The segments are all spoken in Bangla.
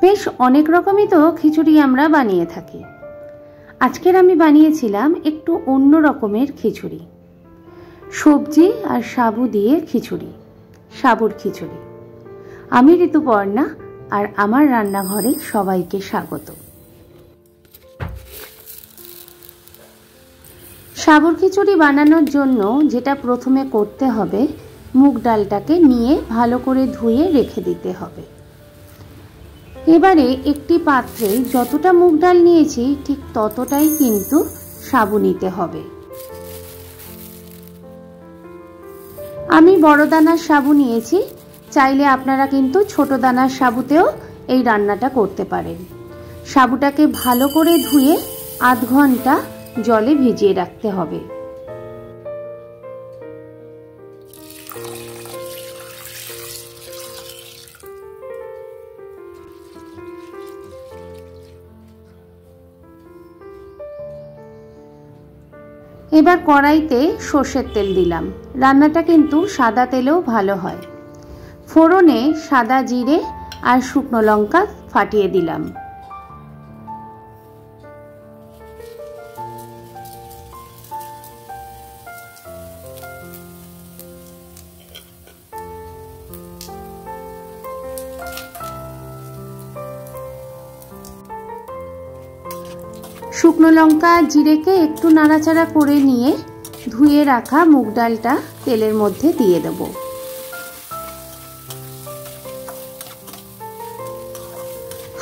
বেশ অনেক রকমই তো খিচুড়ি আমরা বানিয়ে থাকি। আজকের আমি বানিয়েছিলাম একটু অন্য রকমের খিচুড়ি, সবজি আর সাবু দিয়ে খিচুড়ি, সাবুর খিচুড়ি। আমি ঋতুপর্ণা, আর আমার রান্নাঘরে সবাইকে স্বাগত। সাবুর খিচুড়ি বানানোর জন্য যেটা প্রথমে করতে হবে, মুগ ডালটাকে নিয়ে ভালো করে ধুয়ে রেখে দিতে হবে। এবারে একটি পাত্রে যতটা মুগ ডাল নিয়েছি ঠিক ততটাই কিন্তু সাবু নিতে হবে। আমি বড় দানার সাবু নিয়েছি, চাইলে আপনারা কিন্তু ছোট দানার সাবুতেও এই রান্নাটা করতে পারেন। সাবুটাকে ভালো করে ধুয়ে আধ ঘন্টা জলে ভিজিয়ে রাখতে হবে। এবার কড়াইতে সর্ষের তেল দিলাম। রান্নাটা কিন্তু সাদা তেলেও ভালো হয়। ফোড়নে সাদা জিরে আর শুকনো লঙ্কা ফাটিয়ে দিলাম। শুকনো লঙ্কা জিরেকে একটু নাড়াচাড়া করে নিয়ে ধুয়ে রাখা মুগ ডালটা তেলের মধ্যে দিয়ে দেব।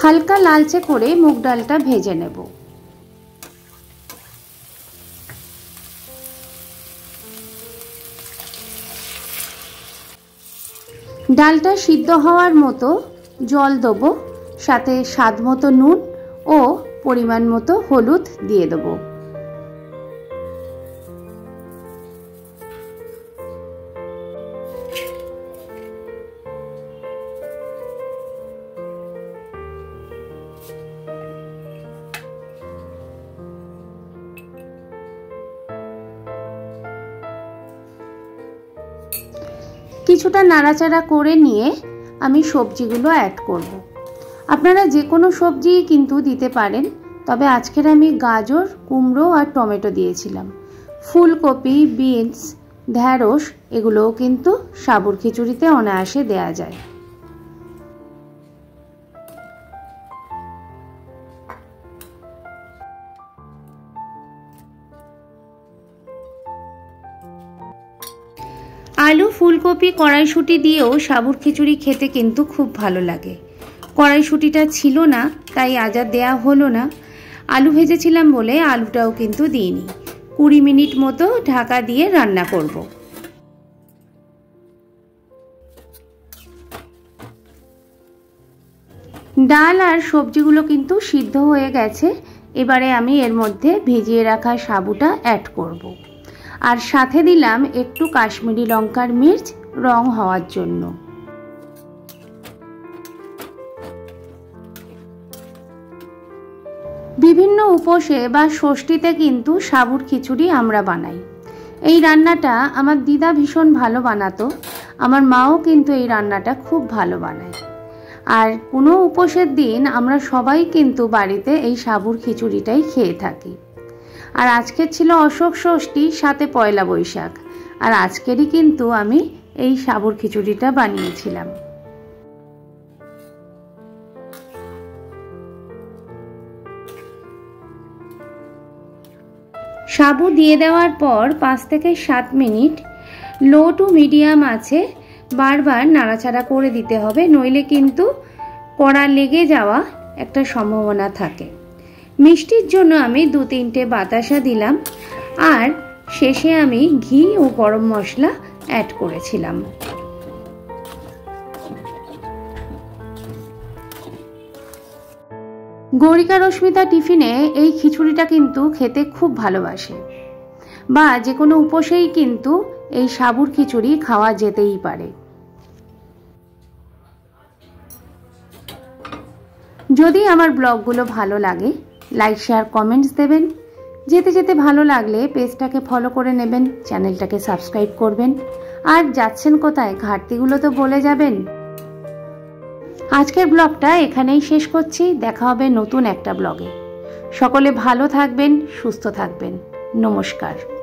হালকা লালচে করে মুগ ডালটা ভেজে নেব। ডালটা সিদ্ধ হওয়ার মতো জল দেব, সাথে স্বাদ মতো নুন ও পরিমাণ মতো হলুদ দিয়ে দেব। কিছুটা নাড়াচাড়া করে নিয়ে আমি সবজিগুলো অ্যাড করব। আপনারা যে কোনো সবজি কিন্তু দিতে পারেন, তবে আজকের আমি গাজর, কুমড়ো আর টমেটো দিয়েছিলাম। ফুলকপি, বিনস, ঢ্যাঁড়স এগুলোও কিন্তু সাবুর খিচুড়িতে অনায়াসে দেয়া যায়। আলু, ফুলকপি, কড়াইশুঁটি দিয়েও সাবুর খিচুড়ি খেতে কিন্তু খুব ভালো লাগে। কড়াইশুঁটিটা ছিল না, তাই আজ আর দেয়া হলো না। আলু ভেজেছিলাম বলে আলুটাও কিন্তু দিইনি। 20 মিনিট মতো ঢাকা দিয়ে রান্না করব। ডাল আর সবজিগুলো কিন্তু সিদ্ধ হয়ে গেছে। এবারে আমি এর মধ্যে ভিজিয়ে রাখা সাবুটা অ্যাড করব। আর সাথে দিলাম একটু কাশ্মীরি লঙ্কার মির্চ, রং হওয়ার জন্য। বিভিন্ন উপোসে বা ষষ্ঠীতে কিন্তু সাবুর খিচুড়ি আমরা বানাই। এই রান্নাটা আমার দিদা ভীষণ ভালো বানাতো, আমার মাও কিন্তু এই রান্নাটা খুব ভালো বানায়। আর কোনো উপোসের দিন আমরা সবাই কিন্তু বাড়িতে এই সাবুর খিচুড়িটাই খেয়ে থাকি। আর আজকের ছিল অশোক ষষ্ঠী, সাথে পয়লা বৈশাখ, আর আজকেরই কিন্তু আমি এই সাবুর খিচুড়িটা বানিয়েছিলাম। সাবু দিয়ে দেওয়ার পর 5 থেকে 7 মিনিট লো টু মিডিয়াম আছে বারবার নাড়াচাড়া করে দিতে হবে, নইলে কিন্তু কড়া লেগে যাওয়া একটা সম্ভাবনা থাকে। মিষ্টির জন্য আমি 2-3টে বাতাসা দিলাম, আর শেষে আমি ঘি ও গরম মশলা অ্যাড করেছিলাম। গৌরিকা রশ্মিতা টিফিনে এই খিচুড়িটা কিন্তু খেতে খুব ভালোবাসে, বা যে কোনো উপোসেই কিন্তু এই সাবুর খিচুড়ি খাওয়া যেতেই পারে। যদি আমার ব্লগগুলো ভালো লাগে, লাইক, শেয়ার, কমেন্টস দেবেন। যেতে যেতে ভালো লাগলে পেজটাকে ফলো করে নেবেন, চ্যানেলটাকে সাবস্ক্রাইব করবেন। আর যাচ্ছেন কোথায়, ঘাটতিগুলো তো বলে যাবেন। আজকের ব্লগটা এখানেই শেষ করছি। দেখা হবে নতুন একটা ব্লগে। সকলে ভালো থাকবেন, সুস্থ থাকবেন। নমস্কার।